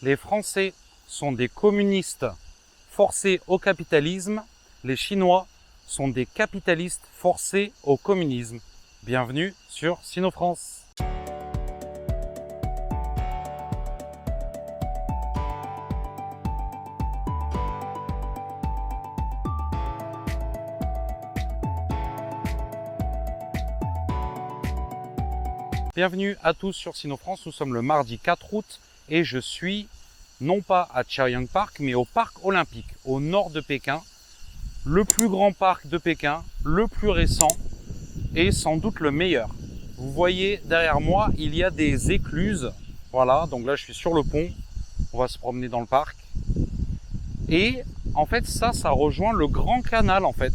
Les Français sont des communistes forcés au capitalisme. Les Chinois sont des capitalistes forcés au communisme. Bienvenue sur Sino-France. Bienvenue à tous sur Sino-France. Nous sommes le mardi 4 août et je suis non pas à Chaoyang Park, mais au parc olympique, au nord de Pékin. Le plus grand parc de Pékin, le plus récent et sans doute le meilleur. Vous voyez derrière moi, il y a des écluses. Voilà, donc là je suis sur le pont. On va se promener dans le parc. Et en fait, ça rejoint le Grand Canal en fait.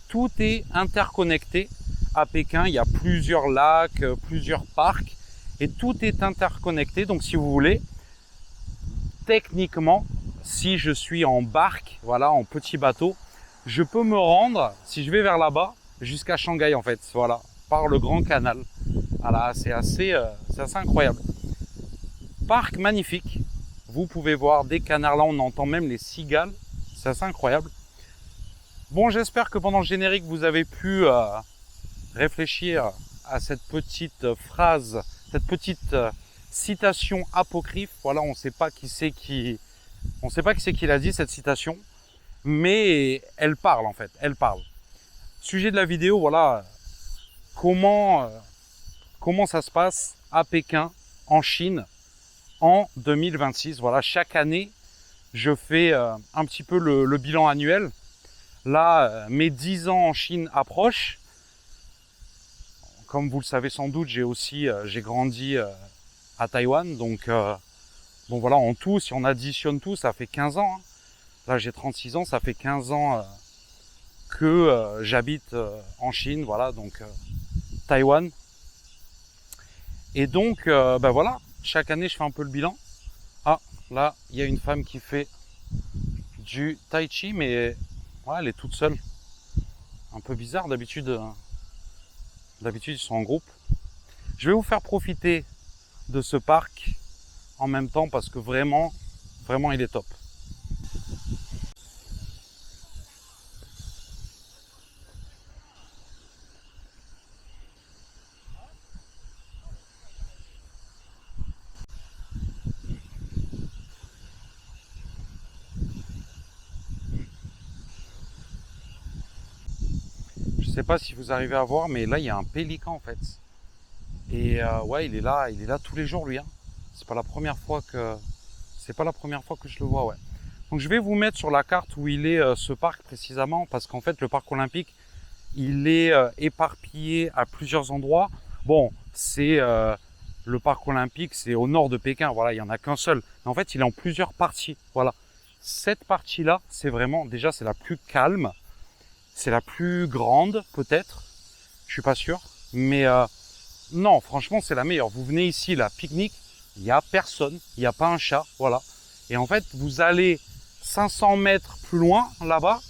Tout est interconnecté. À Pékin, il y a plusieurs lacs, plusieurs parcs et tout est interconnecté. Donc si vous voulez, techniquement, si je suis en barque, voilà, en petit bateau, je peux me rendre, si je vais vers là-bas, jusqu'à Shanghai en fait, voilà, par le Grand Canal. Voilà, c'est assez incroyable. Parc magnifique. Vous pouvez voir des canards, là on entend même les cigales, c'est assez incroyable. Bon, j'espère que pendant le générique, vous avez pu réfléchir à cette petite phrase, cette petite citation apocryphe. Voilà, on ne sait pas qui c'est qui l'a dit cette citation, mais elle parle en fait, elle parle. Sujet de la vidéo, voilà, comment ça se passe à Pékin, en Chine, en 2026. Voilà, chaque année, je fais un petit peu le bilan annuel. Là, mes 10 ans en Chine approchent. Comme vous le savez sans doute, j'ai grandi à Taïwan, donc bon voilà, en tout, si on additionne tout, ça fait 15 ans. Hein. Là, j'ai 36 ans, ça fait 15 ans que j'habite en Chine, voilà, donc Taïwan. Et donc, ben voilà, chaque année, je fais un peu le bilan. Ah, là, il y a une femme qui fait du tai chi, mais voilà, elle est toute seule. Un peu bizarre, d'habitude, ils sont en groupe. Je vais vous faire profiter de ce parc en même temps parce que vraiment, il est top. Je sais pas si vous arrivez à voir, mais là il y a un pélican en fait. Et ouais, il est là tous les jours lui. Hein. C'est pas la première fois que je le vois, ouais. Donc je vais vous mettre sur la carte où il est ce parc précisément, parce qu'en fait le parc olympique, il est éparpillé à plusieurs endroits. Bon, c'est le parc olympique, c'est au nord de Pékin. Voilà, il y en a qu'un seul. Mais en fait, il est en plusieurs parties. Voilà, cette partie-là, c'est vraiment déjà c'est la plus calme. C'est la plus grande, peut-être. Je suis pas sûr. Mais non, franchement, c'est la meilleure. Vous venez ici, là, pique-nique. Il n'y a personne. Il n'y a pas un chat. Voilà. Et en fait, vous allez 500 mètres plus loin, là-bas.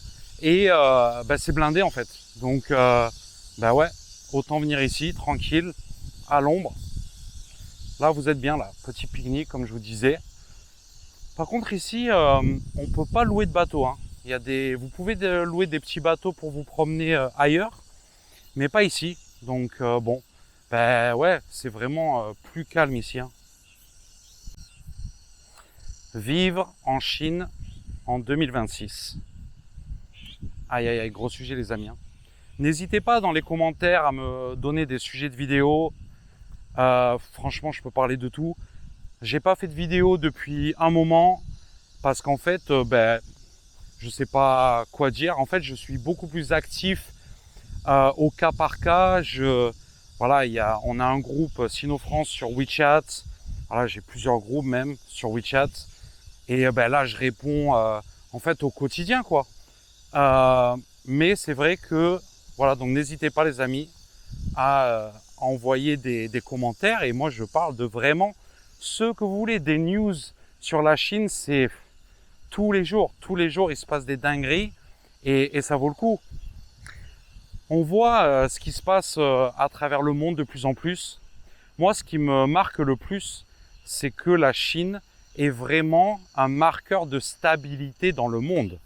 Et bah, c'est blindé, en fait. Donc, bah ouais, autant venir ici, tranquille, à l'ombre. Là, vous êtes bien, là. Petit pique-nique, comme je vous disais. Par contre, ici, on peut pas louer de bateau, hein. Vous pouvez louer des petits bateaux pour vous promener ailleurs, mais pas ici. Donc bon, ben ouais, c'est vraiment plus calme ici. Hein. Vivre en Chine en 2026. Aïe aïe aïe, gros sujet les amis. Hein. N'hésitez pas dans les commentaires à me donner des sujets de vidéos. Franchement, je peux parler de tout. J'ai pas fait de vidéo depuis un moment parce qu'en fait, ben je sais pas quoi dire. En fait, je suis beaucoup plus actif au cas par cas. Voilà, on a un groupe Sino-France sur WeChat. Voilà, j'ai plusieurs groupes même sur WeChat. Et ben là, je réponds en fait au quotidien, quoi. Mais c'est vrai que voilà, donc n'hésitez pas les amis à envoyer des commentaires. Et moi, je parle de vraiment ce que vous voulez, des news sur la Chine. C'est tous les jours, il se passe des dingueries et ça vaut le coup. On voit ce qui se passe à travers le monde de plus en plus. Moi, ce qui me marque le plus, c'est que la Chine est vraiment un marqueur de stabilité dans le monde.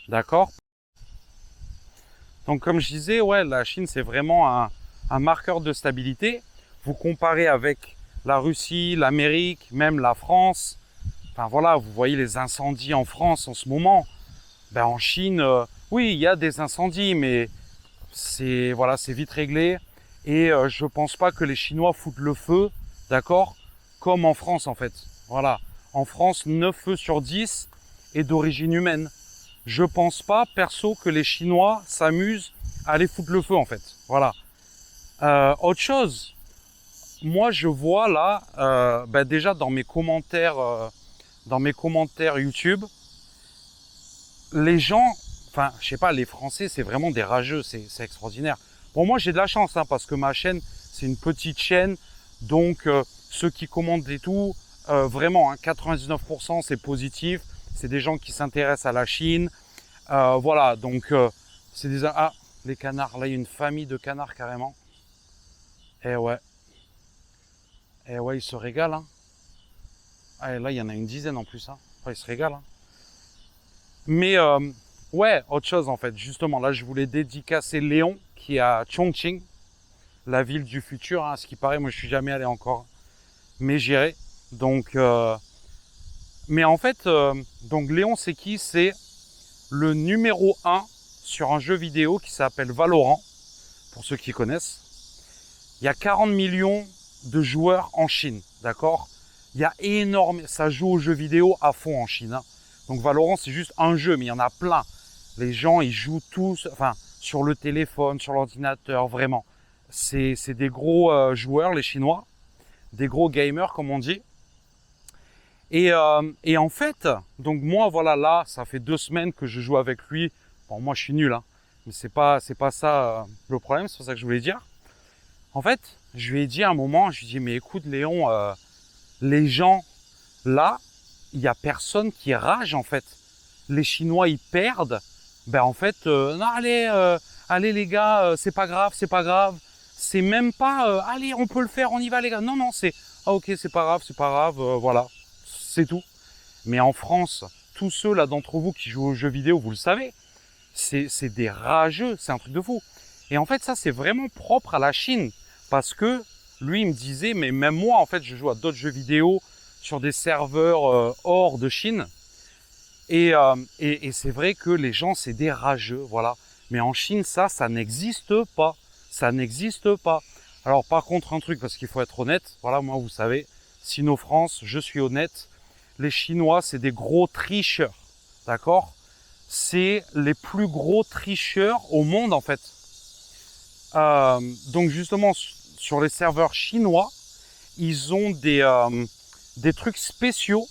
D'accord? Donc comme je disais, ouais, la Chine c'est vraiment un marqueur de stabilité. Vous comparez avec la Russie, l'Amérique, même la France. Enfin voilà, vous voyez les incendies en France en ce moment. Ben, en Chine, oui, il y a des incendies, mais c'est voilà, c'est vite réglé. Et je pense pas que les Chinois foutent le feu, d'accord, comme en France en fait. Voilà, en France, 9 feux sur 10 est d'origine humaine. Je pense pas, perso, que les Chinois s'amusent à aller foutre le feu en fait. Voilà. Autre chose, moi je vois là, ben déjà dans mes commentaires YouTube, les gens, enfin je sais pas, les Français c'est vraiment des rageux, c'est extraordinaire. Bon, moi j'ai de la chance hein, parce que ma chaîne c'est une petite chaîne, donc ceux qui commentent et tout, vraiment hein, 99% c'est positif, c'est des gens qui s'intéressent à la Chine. Voilà, donc c'est des... Ah, les canards, là il y a une famille de canards carrément. Eh ouais, ils se régalent. Hein. Ah, et là il y en a une dizaine en plus. Hein. Ouais, ils se régalent. Hein. Mais ouais, autre chose en fait. Justement, là je voulais dédicacer Léon qui est à Chongqing, la ville du futur. Hein, à ce qui paraît, moi je suis jamais allé encore, mais j'irai. Donc, mais en fait, donc Léon c'est qui? C'est le numéro 1 sur un jeu vidéo qui s'appelle Valorant, pour ceux qui connaissent. Il y a 40 millions de joueurs en Chine, d'accord? Il y a énorme, ça joue aux jeux vidéo à fond en Chine. Hein. Donc Valorant, c'est juste un jeu, mais il y en a plein. Les gens, ils jouent tous, enfin, sur le téléphone, sur l'ordinateur, vraiment. C'est des gros joueurs, les Chinois, des gros gamers, comme on dit. Et en fait, donc moi, voilà, là, ça fait 2 semaines que je joue avec lui. Bon, moi, je suis nul, hein, mais c'est pas ça le problème. C'est pas ça que je voulais dire. En fait, je lui ai dit à un moment, je lui ai dit, mais écoute, Léon, les gens, là, il y a personne qui rage, en fait. Les Chinois, ils perdent. Ben, en fait, non, allez, les gars, c'est pas grave, c'est pas grave. C'est même pas, allez, on peut le faire, on y va, les gars. Non, non, c'est, ah, ok, c'est pas grave, voilà. C'est tout. Mais en France, tous ceux là d'entre vous qui jouent aux jeux vidéo, vous le savez, c'est des rageux, c'est un truc de fou. Et en fait, ça, c'est vraiment propre à la Chine. Parce que lui, il me disait, mais même moi, en fait, je joue à d'autres jeux vidéo sur des serveurs hors de Chine. Et c'est vrai que les gens, c'est des rageux, voilà. Mais en Chine, ça n'existe pas. Ça n'existe pas. Alors, par contre, un truc, parce qu'il faut être honnête, voilà, moi, vous savez, Sino France, je suis honnête, les Chinois, c'est des gros tricheurs, d'accord? C'est les plus gros tricheurs au monde, en fait. Donc, justement, sur les serveurs chinois, ils ont des trucs spéciaux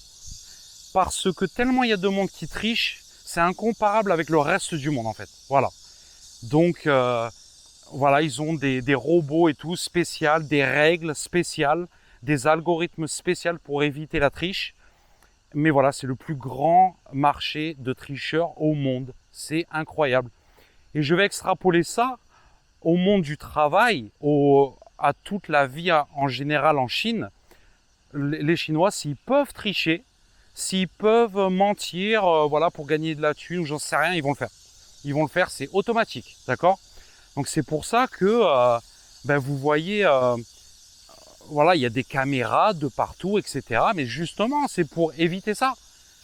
parce que tellement il y a de monde qui triche, c'est incomparable avec le reste du monde, en fait. Voilà. Donc, voilà, ils ont des robots et tout spécial, des règles spéciales, des algorithmes spéciaux pour éviter la triche. Mais voilà, c'est le plus grand marché de tricheurs au monde. C'est incroyable. Et je vais extrapoler ça au monde du travail, à toute la vie en général en Chine. Les Chinois, s'ils peuvent tricher, s'ils peuvent mentir, voilà, pour gagner de la thune ou j'en sais rien, ils vont le faire. Ils vont le faire, c'est automatique, d'accord? Donc c'est pour ça que ben, vous voyez, voilà, il y a des caméras de partout, etc. Mais justement, c'est pour éviter ça.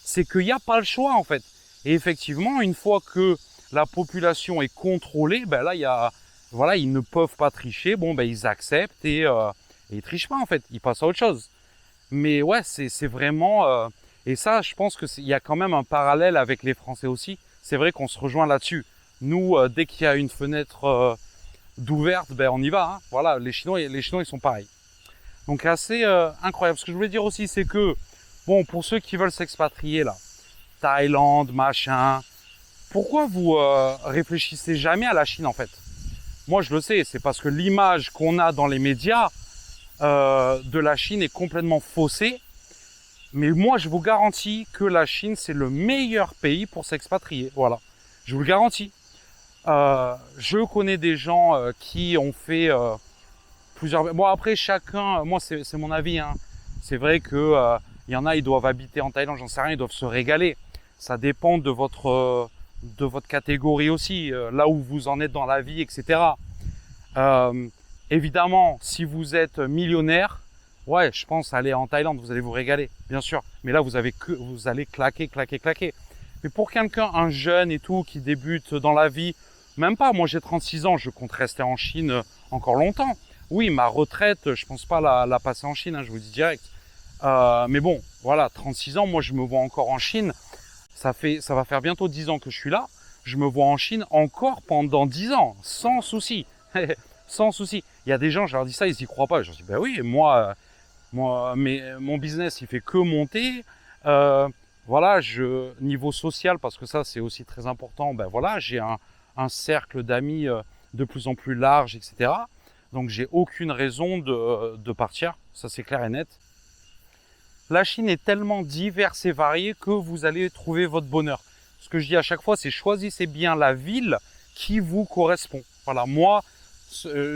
C'est qu'il n'y a pas le choix, en fait. Et effectivement, une fois que la population est contrôlée, ben là, il y a, voilà, ils ne peuvent pas tricher. Bon, ben ils acceptent et ils trichent pas, en fait. Ils passent à autre chose. Mais ouais, c'est vraiment... et ça, je pense qu'il y a quand même un parallèle avec les Français aussi. C'est vrai qu'on se rejoint là-dessus. Nous, dès qu'il y a une fenêtre d'ouverte, ben on y va. Hein. Voilà, les Chinois, ils sont pareils. Donc assez incroyable. Ce que je voulais dire aussi, c'est que, bon, pour ceux qui veulent s'expatrier là, Thaïlande, machin, pourquoi vous réfléchissez jamais à la Chine en fait? Moi, je le sais, c'est parce que l'image qu'on a dans les médias de la Chine est complètement faussée. Mais moi, je vous garantis que la Chine, c'est le meilleur pays pour s'expatrier. Voilà, je vous le garantis. Je connais des gens qui ont fait plusieurs... Bon, après, chacun... Moi, c'est mon avis. Hein. C'est vrai que Il y en a, ils doivent habiter en Thaïlande, j'en sais rien, ils doivent se régaler. Ça dépend de votre catégorie aussi, là où vous en êtes dans la vie, etc. Évidemment, si vous êtes millionnaire, ouais, je pense aller en Thaïlande, vous allez vous régaler, bien sûr. Mais là, vous allez claquer. Mais pour quelqu'un, un jeune et tout, qui débute dans la vie, même pas, moi j'ai 36 ans, je compte rester en Chine encore longtemps. Oui, ma retraite, je pense pas la passer en Chine, hein, je vous dis direct. Mais bon, voilà, 36 ans, moi je me vois encore en Chine. Ça va faire bientôt 10 ans que je suis là. Je me vois en Chine encore pendant 10 ans, sans souci. Sans souci. Il y a des gens, je leur dis ça, ils y croient pas. Je leur dis, ben oui, mais mon business, il fait que monter. Voilà, niveau social, parce que ça, c'est aussi très important. Ben voilà, j'ai un cercle d'amis de plus en plus large, etc. Donc, j'ai aucune raison de partir. Ça, c'est clair et net. La Chine est tellement diverse et variée que vous allez trouver votre bonheur. Ce que je dis à chaque fois, c'est choisissez bien la ville qui vous correspond. Voilà, moi,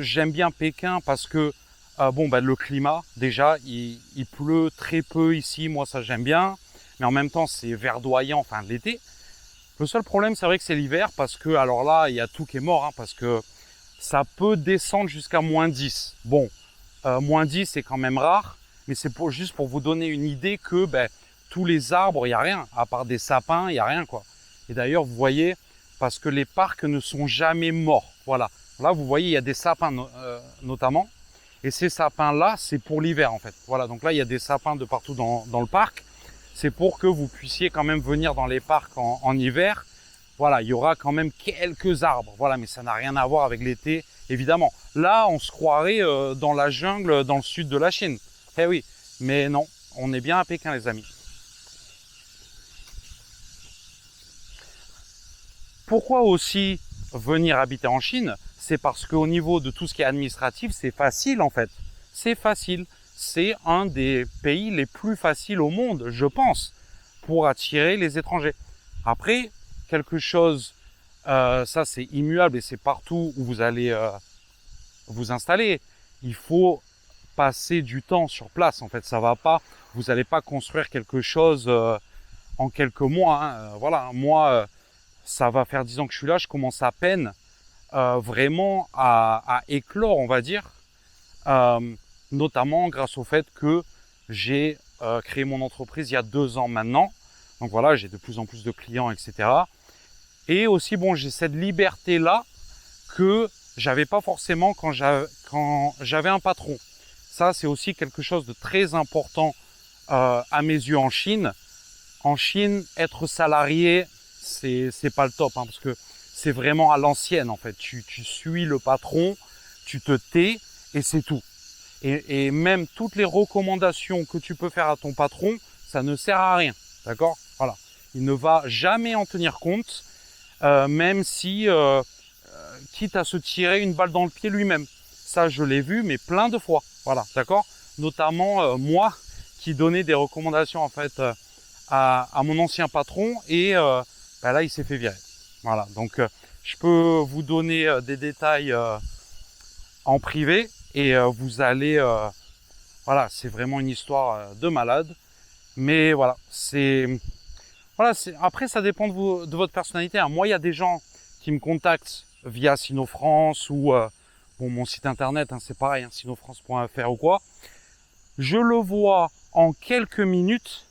j'aime bien Pékin parce que le climat, déjà, il pleut très peu ici. Moi, ça, j'aime bien. Mais en même temps, c'est verdoyant, enfin, l'été. Le seul problème, c'est vrai que c'est l'hiver parce que, alors là, il y a tout qui est mort, hein, parce que ça peut descendre jusqu'à -10. Bon, -10, c'est quand même rare. Mais c'est juste pour vous donner une idée que tous les arbres, il n'y a rien. À part des sapins, il n'y a rien, quoi. Et d'ailleurs, vous voyez, parce que les parcs ne sont jamais morts. Voilà. Là, vous voyez, il y a des sapins notamment. Et ces sapins-là, c'est pour l'hiver, en fait. Voilà. Donc là, il y a des sapins de partout dans le parc. C'est pour que vous puissiez quand même venir dans les parcs en hiver. Voilà, il y aura quand même quelques arbres. Voilà, mais ça n'a rien à voir avec l'été, évidemment. Là, on se croirait dans la jungle dans le sud de la Chine. Eh oui, mais non, on est bien à Pékin, les amis. Pourquoi aussi venir habiter en Chine? C'est parce qu'au niveau de tout ce qui est administratif, c'est facile en fait. C'est facile. C'est un des pays les plus faciles au monde, je pense, pour attirer les étrangers. Après, quelque chose, ça c'est immuable et c'est partout où vous allez vous installer. Il faut passer du temps sur place. En fait, ça va pas. Vous n'allez pas construire quelque chose en quelques mois. Hein. Voilà, moi, ça va faire 10 ans que je suis là. Je commence à peine vraiment à éclore, on va dire, notamment grâce au fait que j'ai créé mon entreprise il y a 2 ans maintenant. Donc voilà, j'ai de plus en plus de clients, etc. Et aussi, bon, j'ai cette liberté-là que j'avais pas forcément quand j'avais un patron. Ça, c'est aussi quelque chose de très important à mes yeux en Chine. En Chine, être salarié, c'est pas le top, hein, parce que c'est vraiment à l'ancienne en fait. Tu suis le patron, tu te tais et c'est tout. Et même toutes les recommandations que tu peux faire à ton patron, ça ne sert à rien, d'accord? Voilà, il ne va jamais en tenir compte, même si quitte à se tirer une balle dans le pied lui-même. Ça, je l'ai vu, mais plein de fois. Voilà, d'accord. Notamment moi, qui donnais des recommandations en fait à mon ancien patron, et là, il s'est fait virer. Voilà, donc je peux vous donner des détails en privé, et vous allez, voilà, c'est vraiment une histoire de malade. Mais voilà, après, ça dépend de votre personnalité. Hein. Moi, il y a des gens qui me contactent via Sinofrance ou mon site internet, hein, c'est pareil, hein, sinofrance.fr ou quoi. Je le vois en quelques minutes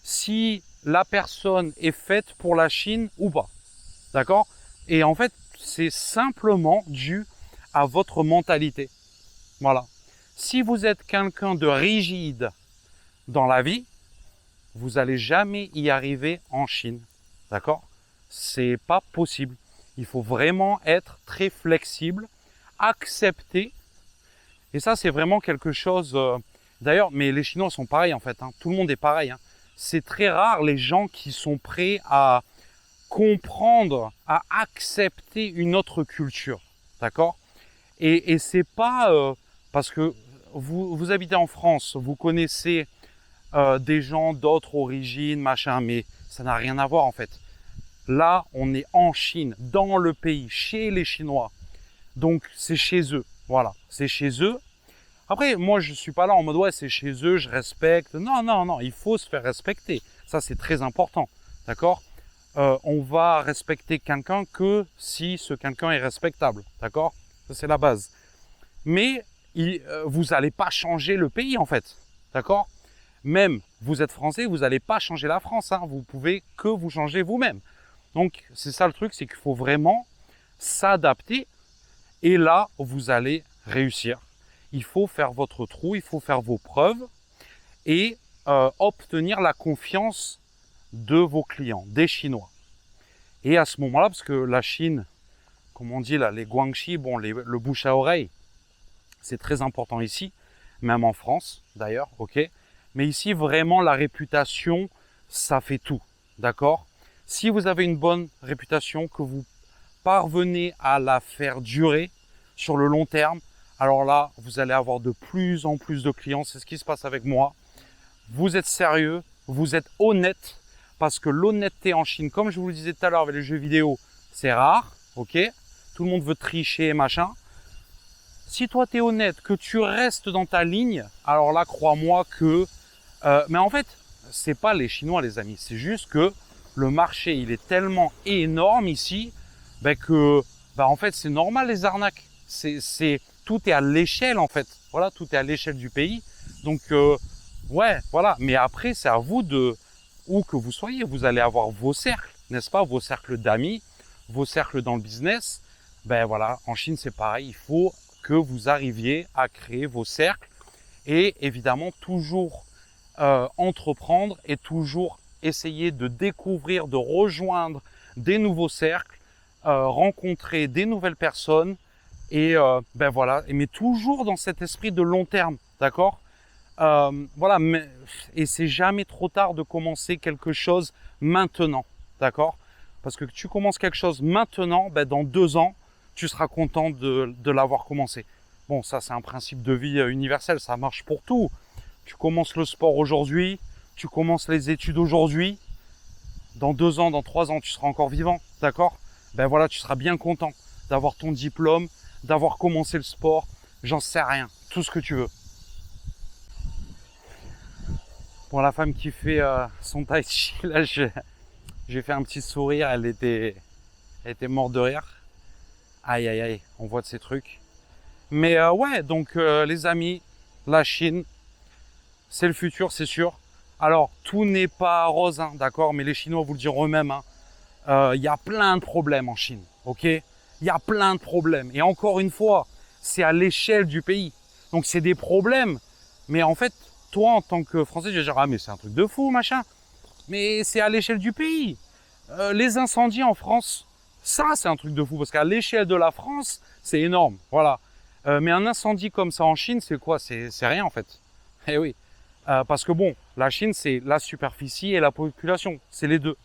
si la personne est faite pour la Chine ou pas. D'accord? Et en fait, c'est simplement dû à votre mentalité. Voilà. Si vous êtes quelqu'un de rigide dans la vie, vous n'allez jamais y arriver en Chine. D'accord? C'est pas possible. Il faut vraiment être très flexible, accepter. Et ça, c'est vraiment quelque chose... D'ailleurs, mais les Chinois sont pareils en fait. Hein. Tout le monde est pareil. Hein. C'est très rare les gens qui sont prêts à comprendre, à accepter une autre culture. D'accord? Et c'est pas... parce que vous habitez en France, vous connaissez des gens d'autres origines, machin, mais ça n'a rien à voir en fait. Là, on est en Chine, dans le pays, chez les Chinois. Donc, c'est chez eux. Voilà, c'est chez eux. Après, moi, je suis pas là en mode, ouais, c'est chez eux, je respecte. Non, non, non, il faut se faire respecter. Ça, c'est très important, d'accord? On va respecter quelqu'un que si ce quelqu'un est respectable, d'accord? Ça, c'est la base. Mais vous n'allez pas changer le pays, en fait, d'accord? Même, vous êtes français, vous n'allez pas changer la France, hein. Vous pouvez que vous changer vous-même. Donc, c'est ça le truc, c'est qu'il faut vraiment s'adapter. Et là, vous allez réussir. Il faut faire votre trou, il faut faire vos preuves et obtenir la confiance de vos clients, des Chinois. Et à ce moment-là, parce que la Chine, comme on dit là, les guanxi, bon, le bouche à oreille, c'est très important ici, même en France d'ailleurs, ok. Mais ici, vraiment, la réputation, ça fait tout, d'accord? Si vous avez une bonne réputation, que vous parvenez à la faire durer sur le long terme, alors là, vous allez avoir de plus en plus de clients. C'est ce qui se passe avec moi. Vous êtes sérieux, vous êtes honnête, parce que l'honnêteté en Chine, comme je vous le disais tout à l'heure avec les jeux vidéo, c'est rare, ok? Tout le monde veut tricher, machin. Si toi, tu es honnête, que tu restes dans ta ligne, alors là, crois-moi que... mais en fait, c'est pas les Chinois, les amis. C'est juste que le marché, il est tellement énorme ici, que, en fait, c'est normal les arnaques. Tout est à l'échelle, en fait. Voilà, tout est à l'échelle du pays. Donc, ouais, voilà. Mais après, c'est à vous de, où que vous soyez, vous allez avoir vos cercles, n'est-ce pas? Vos cercles d'amis, vos cercles dans le business. Voilà, en Chine, c'est pareil. Il faut que vous arriviez à créer vos cercles et évidemment, toujours entreprendre et toujours essayer de découvrir, de rejoindre des nouveaux cercles, rencontrer des nouvelles personnes et voilà, mais toujours dans cet esprit de long terme, d'accord? Voilà, et c'est jamais trop tard de commencer quelque chose maintenant, d'accord? Parce que tu commences quelque chose maintenant, dans 2 ans, tu seras content de l'avoir commencé. Bon, ça c'est un principe de vie universel, ça marche pour tout. Tu commences le sport aujourd'hui, tu commences les études aujourd'hui, dans 2 ans, dans 3 ans, tu seras encore vivant, d'accord? Voilà, tu seras bien content d'avoir ton diplôme, d'avoir commencé le sport, j'en sais rien, tout ce que tu veux. Bon, la femme qui fait son tai chi, là, j'ai fait un petit sourire, elle était morte de rire. Aïe, aïe, aïe, on voit de ces trucs. Mais ouais, donc les amis, la Chine, c'est le futur, c'est sûr. Alors, tout n'est pas rose, hein, d'accord, mais les Chinois vous le diront eux-mêmes. Il y a plein de problèmes en Chine, ok? Il y a plein de problèmes. Et encore une fois, c'est à l'échelle du pays. Donc, c'est des problèmes. Mais en fait, toi, en tant que Français, tu vas dire, ah, mais c'est un truc de fou, machin. Mais c'est à l'échelle du pays. Les incendies en France, ça, c'est un truc de fou. Parce qu'à l'échelle de la France, c'est énorme. Voilà. Mais un incendie comme ça en Chine, c'est quoi? C'est rien, en fait. Eh oui. Parce que bon, la Chine, c'est la superficie et la population. C'est les deux.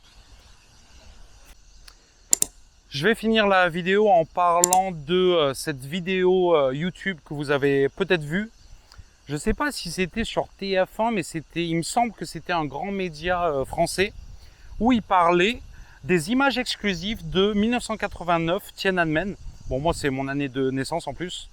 Je vais finir la vidéo en parlant de cette vidéo YouTube que vous avez peut-être vue. Je ne sais pas si c'était sur TF1, mais il me semble que c'était un grand média français où il parlait des images exclusives de 1989, Tiananmen. Bon, moi, c'est mon année de naissance en plus.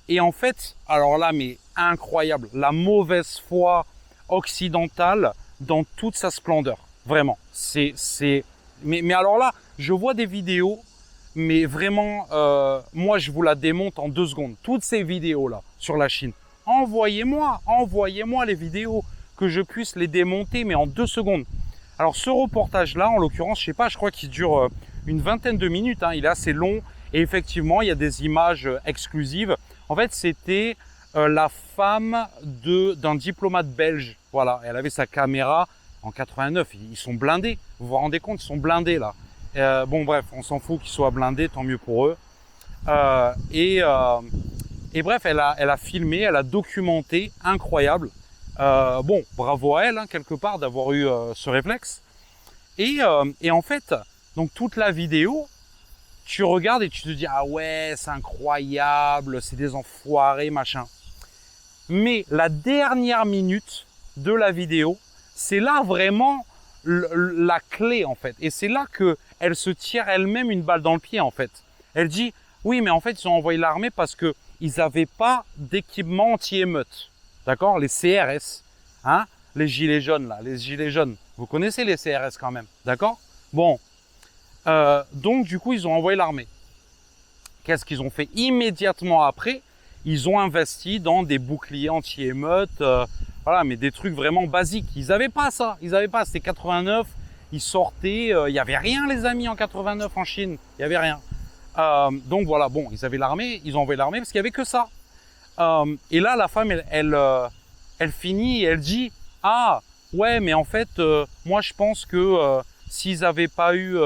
Et en fait, alors là, mais incroyable, la mauvaise foi occidentale dans toute sa splendeur. Vraiment. Mais alors là, je vois des vidéos, mais vraiment, moi, je vous la démonte en 2 secondes. Toutes ces vidéos-là sur la Chine. Envoyez-moi les vidéos, que je puisse les démonter, mais en 2 secondes. Alors, ce reportage-là, en l'occurrence, je sais pas, je crois qu'il dure une vingtaine de minutes. Hein, il est assez long. Et effectivement, il y a des images exclusives. En fait, c'était la femme d'un diplomate belge. Voilà, elle avait sa caméra en 89. Ils sont blindés. Vous vous rendez compte, ils sont blindés là. Bon, bref, on s'en fout qu'ils soient blindés, tant mieux pour eux. Et bref, elle a filmé, elle a documenté, incroyable. Bon, bravo à elle, hein, quelque part, d'avoir eu ce réflexe. Et en fait, donc toute la vidéo, tu regardes et tu te dis, ah ouais, c'est incroyable, c'est des enfoirés, machin. Mais la dernière minute de la vidéo, c'est là vraiment la clé, en fait. Et c'est là qu'elle se tire elle-même une balle dans le pied, en fait. Elle dit, oui, mais en fait, ils ont envoyé l'armée parce que ils n'avaient pas d'équipement anti-émeute. D'accord? Les CRS, hein? Les gilets jaunes là, les gilets jaunes. Vous connaissez les CRS quand même, d'accord? Bon, donc du coup, ils ont envoyé l'armée. Qu'est-ce qu'ils ont fait immédiatement après? Ils ont investi dans des boucliers anti-émeute, voilà, mais des trucs vraiment basiques. Ils n'avaient pas ça, ils n'avaient pas. C'était 89, ils sortaient, il n'y avait rien les amis en 89 en Chine, il n'y avait rien. Donc voilà, bon, ils avaient l'armée, ils ont envoyé l'armée parce qu'il n'y avait que ça. Et là, la femme, elle finit et elle dit, ah ouais, mais en fait, moi je pense que s'ils avaient pas eu,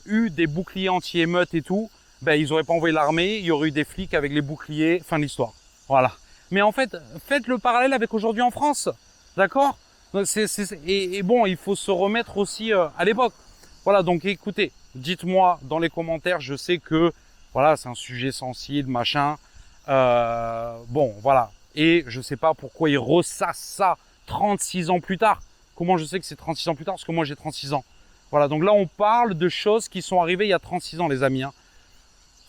eu des boucliers anti-émeute et tout, ben ils auraient pas envoyé l'armée, il y aurait eu des flics avec les boucliers, fin de l'histoire. Voilà. Mais en fait, faites le parallèle avec aujourd'hui en France, d'accord? Et bon, il faut se remettre aussi à l'époque. Voilà, donc écoutez, dites-moi dans les commentaires, je sais que voilà, c'est un sujet sensible, machin. Bon, voilà. Et je sais pas pourquoi ils ressassent ça 36 ans plus tard. Comment je sais que c'est 36 ans plus tard? Parce que moi j'ai 36 ans. Voilà, donc là on parle de choses qui sont arrivées il y a 36 ans les amis. Hein.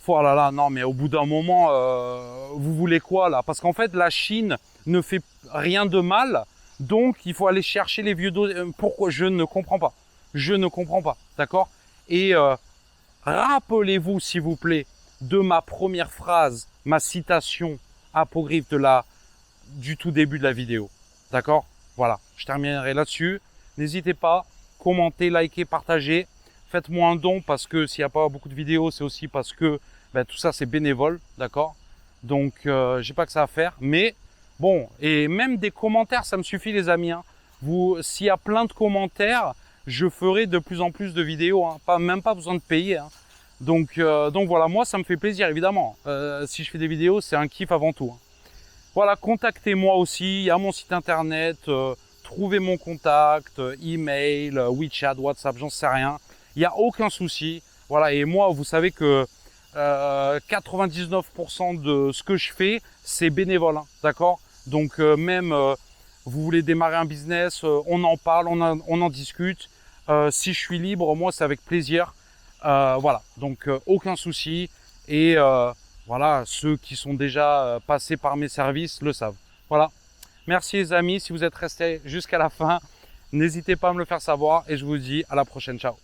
Oh là là, non mais au bout d'un moment, vous voulez quoi là? Parce qu'en fait la Chine ne fait rien de mal. Donc il faut aller chercher les vieux dos. Pourquoi? Je ne comprends pas. Je ne comprends pas, d'accord? Et rappelez-vous s'il vous plaît de ma première phrase, ma citation apocryphe du tout début de la vidéo. D'accord? Voilà, je terminerai là-dessus. N'hésitez pas, commentez, likez, partagez. Faites-moi un don parce que s'il n'y a pas beaucoup de vidéos, c'est aussi parce que ben, tout ça c'est bénévole, d'accord? Donc j'ai pas que ça à faire. Mais bon, et même des commentaires, ça me suffit les amis. Hein. S'il y a plein de commentaires, je ferai de plus en plus de vidéos. Hein. Même pas besoin de payer. Hein. Donc voilà, moi ça me fait plaisir évidemment. Si je fais des vidéos, c'est un kiff avant tout. Hein. Voilà, contactez-moi aussi, il y a mon site internet, trouvez mon contact, email, WeChat, WhatsApp, j'en sais rien. Il n'y a aucun souci. Voilà, et moi, vous savez que 99% de ce que je fais, c'est bénévole, hein, d'accord? Donc même vous voulez démarrer un business, on en parle, on en discute. Si je suis libre, moi, c'est avec plaisir. Voilà, donc aucun souci. Et voilà, ceux qui sont déjà passés par mes services le savent. Voilà. Merci les amis, si vous êtes restés jusqu'à la fin, n'hésitez pas à me le faire savoir et je vous dis à la prochaine. Ciao.